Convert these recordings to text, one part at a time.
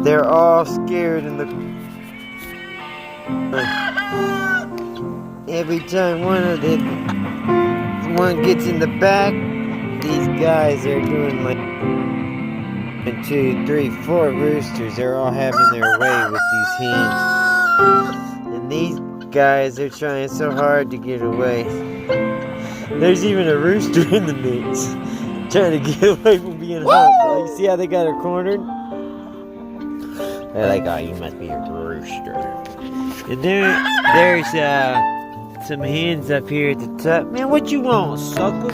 They're all scared in the... Every time one gets in the back, these guys are doing like 1, 2, 3, 4 roosters. They're all having their way with these hens. And these guys are trying so hard to get away. There's even a rooster in the mix, trying to get away from being humped. Oh, you see how they got her cornered? They're like, oh, you must be a rooster. And there's some hens up here at the top. Man, what you want, sucker?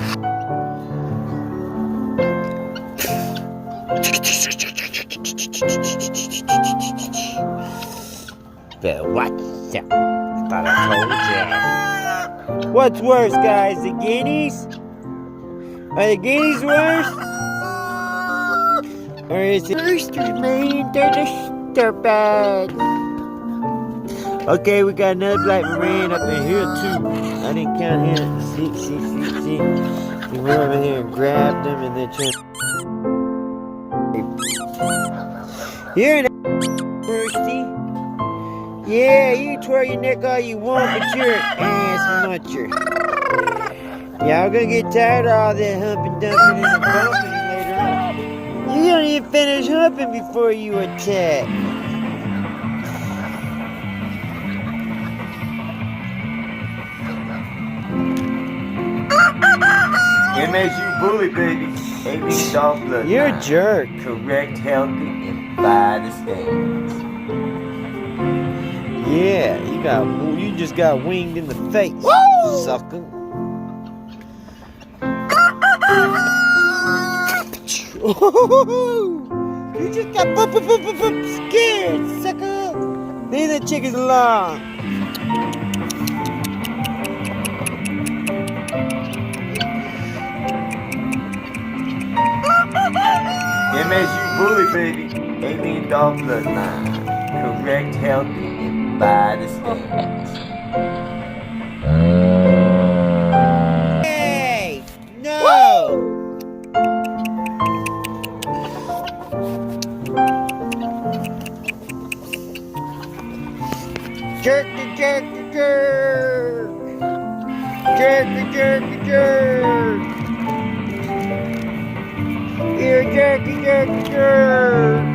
Better watch out. Thought I told ya. What's worse, guys? The guineas? Are the guineas worse? Or is it roosters, man? They're bad. Okay, we got another Black Maran up in here too. I didn't count him. See. He went over here and grabbed him and then turned. You're an thirsty. Yeah, you can twirl your neck all you want, but you're an ass muncher. Y'all gonna get tired of all that humping, dumping, and bumping later on. You don't even finish humping before you attack. MSU bully, baby. AB dog blood. You're a jerk. Correct, healthy, and by the standards. Yeah, you just got winged in the face, sucker. You just got scared, sucker. Leave the chickens alone. MSU bully, baby. AB dog bloodline. Correct, healthy, and by the standards. Hey! No! Jerk. Jerk. You're jerk.